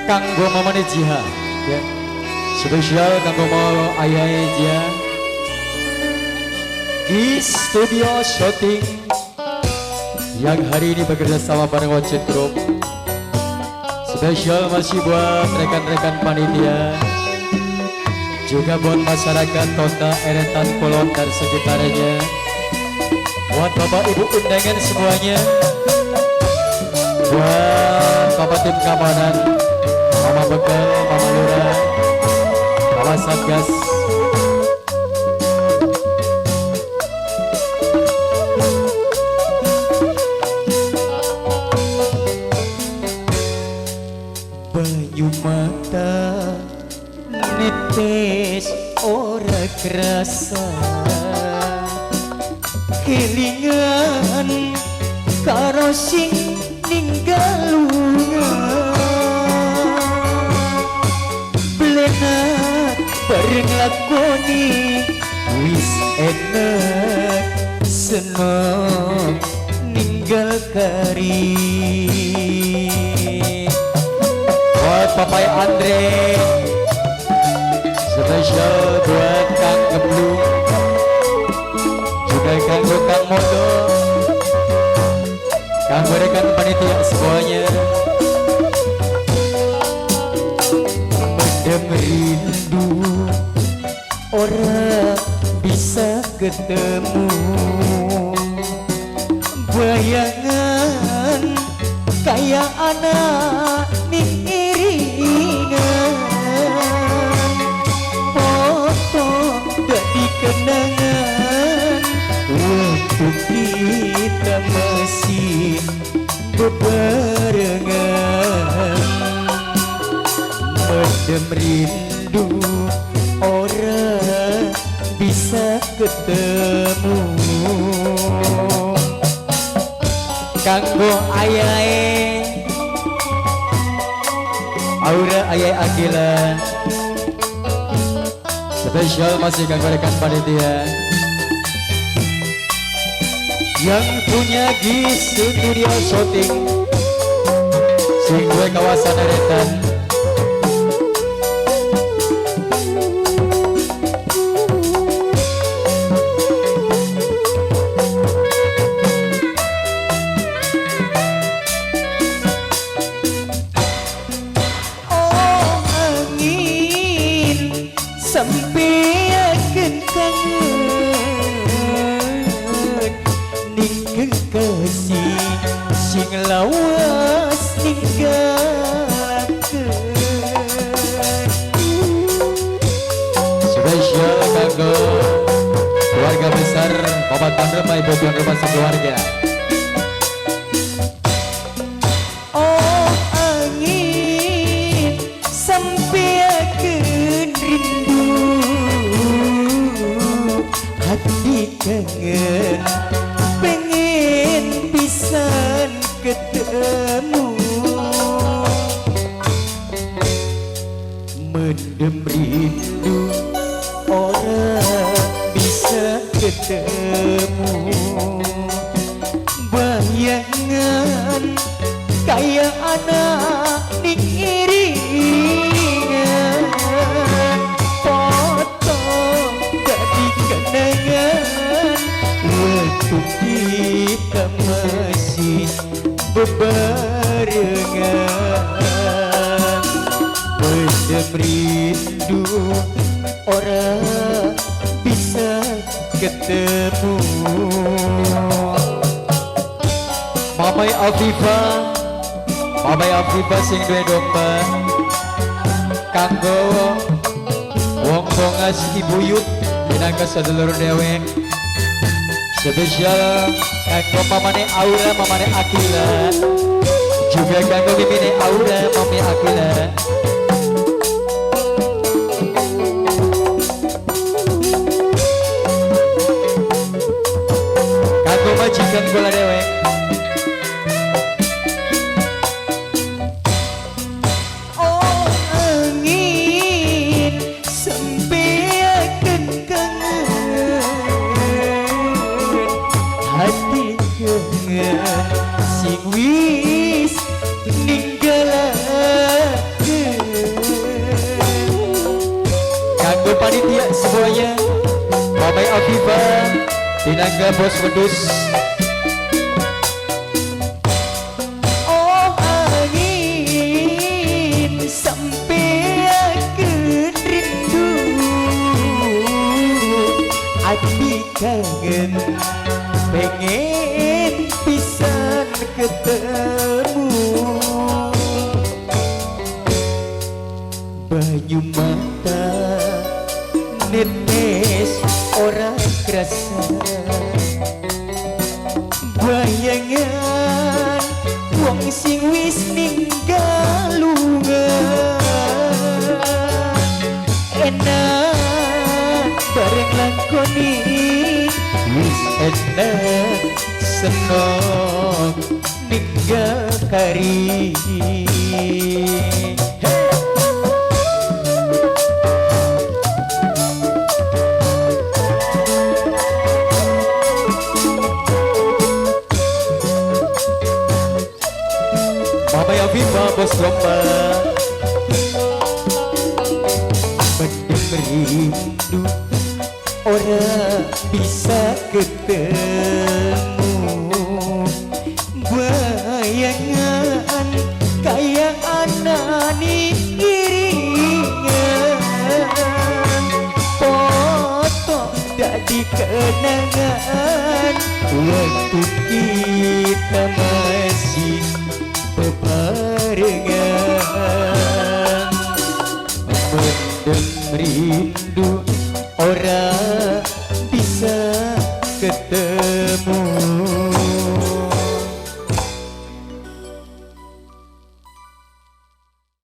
kanggo mamane Jiha ya. Spesial kanggo mau ayah Jiha di studio syuting yang hari ini bekerja sama bareng Wacit Group. Spesial masih buat rekan-rekan panitia, juga buat masyarakat kota Eretan Kulon dan sekitarnya, buat bapak ibu undangan semuanya, buat bapak tim keamanan, mama bekal, mama lurah, mama satgas, banyu mata netes ora kerasa, kelingan karo sing ninggal lunga, blenat bareng lakoni wis enak seneng ninggal kari. Buat Papai Andre, spesial buat Kang Gemblung, juga kanggo Kang Mondo, kanggo rekan panitia semuanya. Mendem rindu orang bisa ketemu, bayangan kayak anak ning iringan, foto dari kenangan waktu kita masih bebarengan. Mendem rindu orang bisa ketemu, kanggo ayae Aura ayah Akila, spesial masih kanggo rekan panitia yang punya di studio syuting sing gue kawasan Eretan. Sampai kentangan ning kekasih sing lawas ninggalakeun. Spesial kanggo keluarga besar Bapak Tuan Rumah, Ibu Tuan Rumah sekeluarga. Oh angin sampeakeun rindu, hati kangen pengen pisan ketemu. Mendem rindu orang bisa ketemu, bayangan kayak anak ning iringan, foto dari kenangan waktu kita masih bebarengan. Mendem rindu orang bisa ketemu. Mamai Afifah sing duwe domba, kanggo wong bongas Ibu Yut minangka sedulur dewek. Spesial kanggo mamane Aura, mamane Akila, juga kanggo mimine Aura, mami Akila. Kanggo majikan kula dewek. Oh angin sampeakeun kangen, hati kangen sing wis ninggalakeun. semuanya. Mamai Afifa, Pinangga Bos Wedus. Oh angin sampai aku rindu, hati kangen pengen pisan ketemu. Banyu mata netes orang kerasa, bayangan wong sing wis ninggal lungan. Enak bareng lakoni wis enak seneng ninggal kari. Mamai Afifa Bos Lomba. Mendem rindu orang bisa ketemu, bayangan kayak anani iringan, foto jadi kenangan waktu kita masih bebarengan. Mendem rindu orang bisa ketemu.